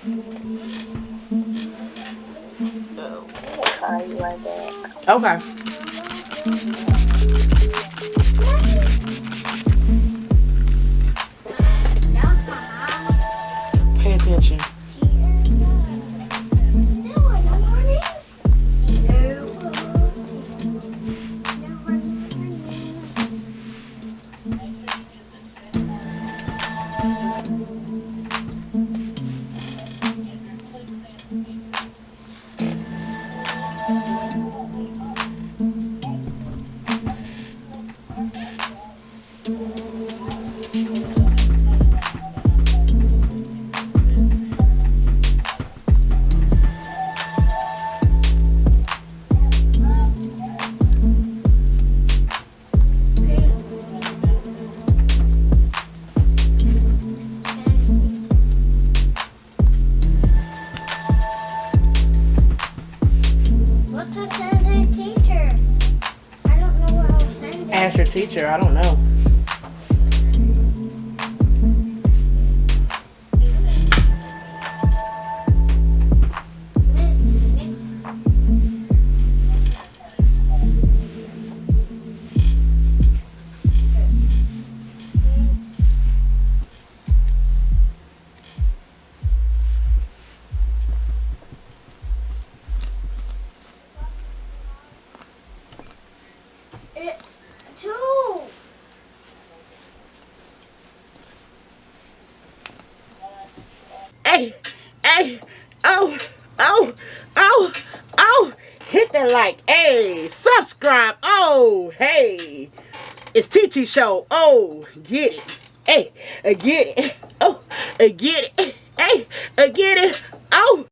Call you right back. Okay. Pay attention. Ask your teacher. I don't know. It's 2. Hey, oh, hit that like, hey, subscribe, oh, hey, it's TT Show, oh, get it, hey, get it, oh, get it, hey, get it, oh.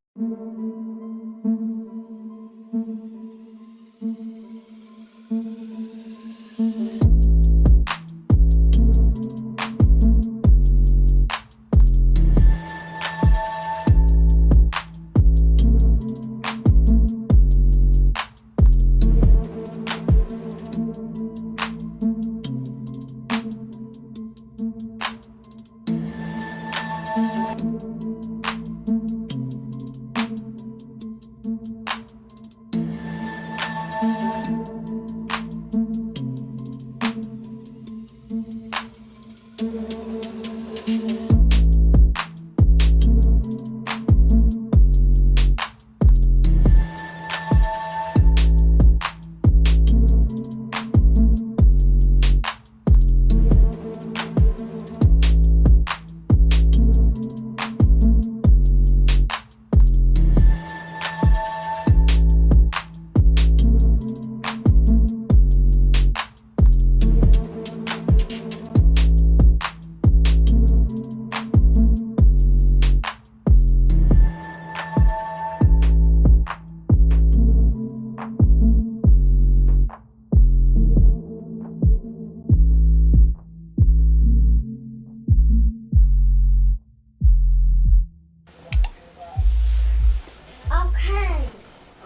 Okay.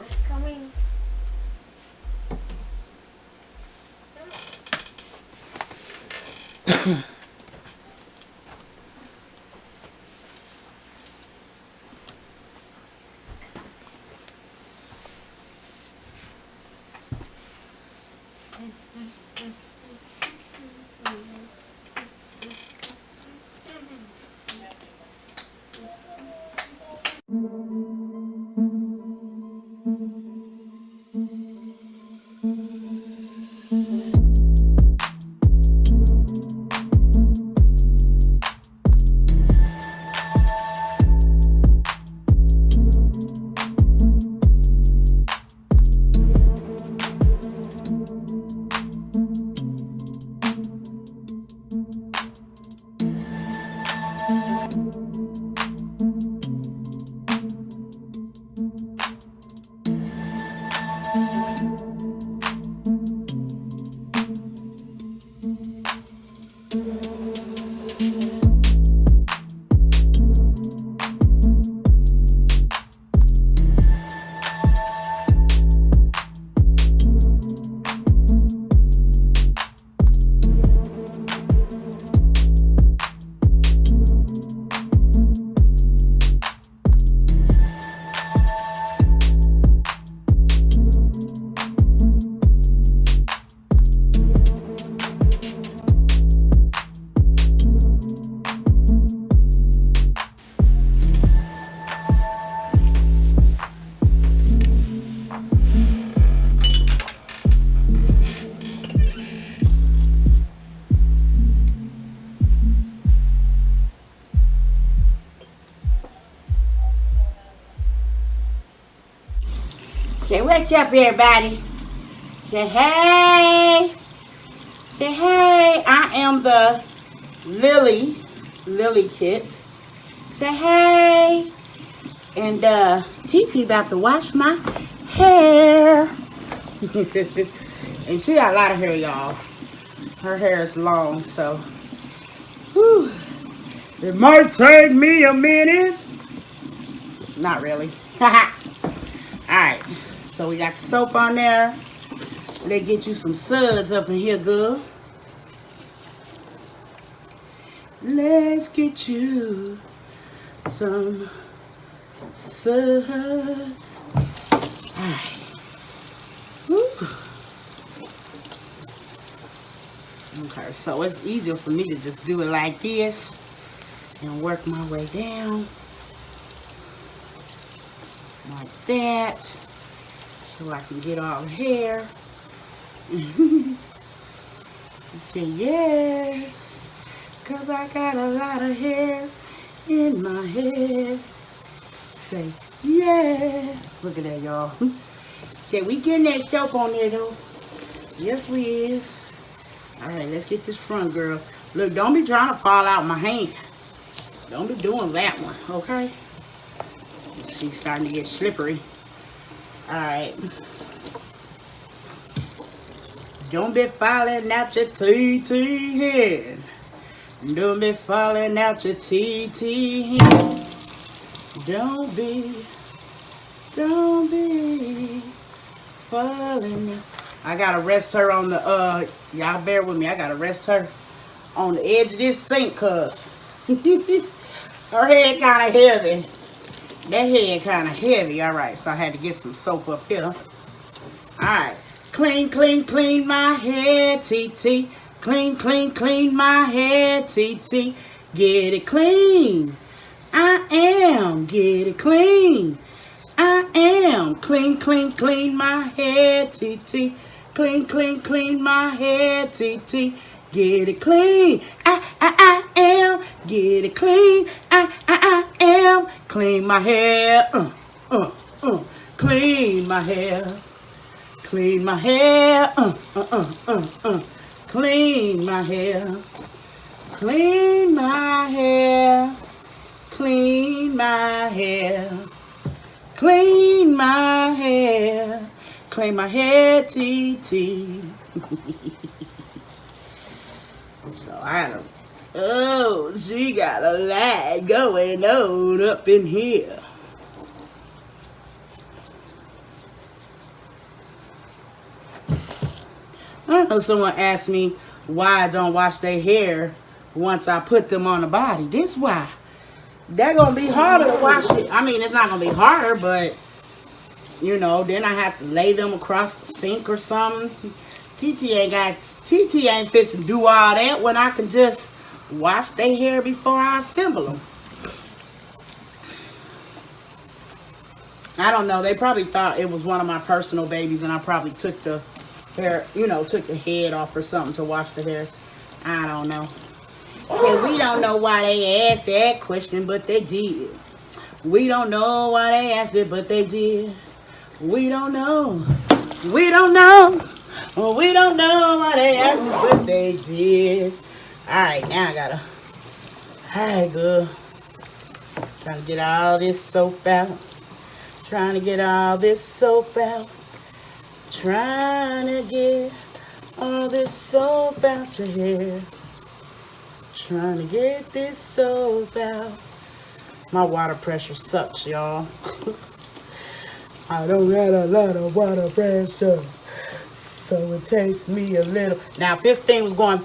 It's coming. Say what's up, everybody. Say hey. Say hey. I am the Lilly Kit. Say hey. And TT about to wash my hair. And she got a lot of hair, y'all. Her hair is long, so whew. It might take me a minute. Not really. Alright. So we got the soap on there. Let's get you some suds up in here, girl. Let's get you some suds. Alright. Okay, so it's easier for me to just do it like this and work my way down. Like that. So I can get all the hair. Say yes. Cause I got a lot of hair in my head. Say yes. Look at that, y'all. Say we getting that soap on there though. Yes we is. Alright, let's get this front, girl. Look, don't be trying to fall out my hand. Don't be doing that one, okay? She's starting to get slippery. Alright. Don't be falling out your TT head. Don't be falling out your TT head. Don't be falling out. I gotta rest her on the, y'all bear with me. I gotta rest her on the edge of this sink, cuz. Her head kind of heavy. That head kind of heavy. Alright, so I had to get some soap up here. Alright. Clean, clean, clean my hair, TT. Clean, clean, clean my hair, TT. Get it clean. I am. Get it clean. I am. Clean, clean, clean my hair, TT. Clean, clean, clean my hair, TT. Get it clean. I am. Get it clean. I am. Clean my hair. Clean my hair. Clean my hair. Clean my hair. Clean my hair. Clean my hair. Clean my hair. Clean my hair, TT. So I don't. Oh, she got a lot going on up in here. I know someone asked me why I don't wash their hair once I put them on the body. This why. They're going to be harder to wash it. I mean, it's not going to be harder, but, you know, then I have to lay them across the sink or something. TT ain't fit to do all that when I can just wash their hair before I assemble them. I don't know. They probably thought it was one of my personal babies and I probably took the hair, you know, took the head off or something to wash the hair. I don't know. Okay, we don't know why they asked that question, but they did. We don't know why they asked it, but they did. We don't know. We don't know. We don't know why they asked it, but they did. Alright, now I gotta. Alright, good. Trying to get all this soap out. Trying to get all this soap out. Trying to get all this soap out your hair. Trying to get this soap out. My water pressure sucks, y'all. I don't got a lot of water pressure, so it takes me a little. Now, if this thing was going,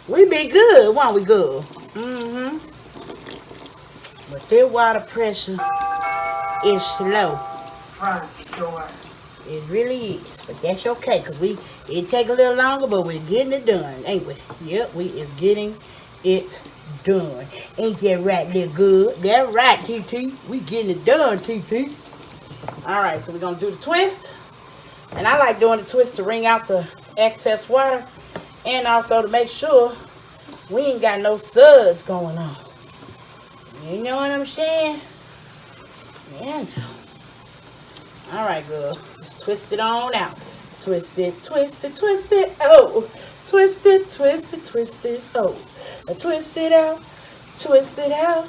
we'd be good, won't we, good? But this water pressure is slow. Front door. It really is, but that's okay, because it take a little longer, but we're getting it done, ain't we? Yep, we is getting it done. Ain't that right, little good? That's right, TT. We getting it done, TT. Alright, so we're going to do the twist. And I like doing the twist to wring out the excess water. And also to make sure we ain't got no suds going on. You know what I'm saying? Yeah, no. All right, girl. Just twist it on out. Twist it, twist it, twist it. Oh, twist it, twist it, twist it. Oh, twist it out, twist it out.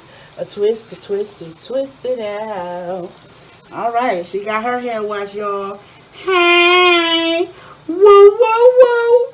Twist it, twist it, twist it out. All right, she got her hair washed, y'all. Hey, woo, woo, woo.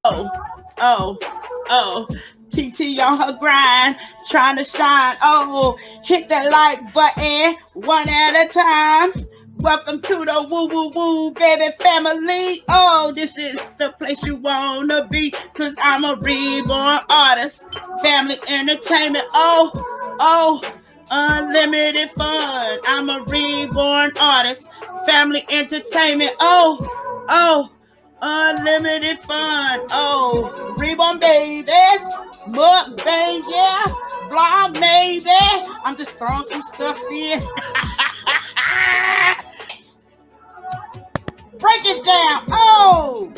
Oh, oh, oh. TT on her grind, trying to shine. Oh, hit that like button one at a time. Welcome to the woo woo woo baby family. Oh, this is the place you wanna be, cause I'm a reborn artist. Family entertainment. Oh, oh, unlimited fun. I'm a reborn artist. Family entertainment. Oh, oh. Unlimited fun. Oh, Reborn babies. Mukbang, yeah. Vlog, maybe. I'm just throwing some stuff in. Break it down. Oh.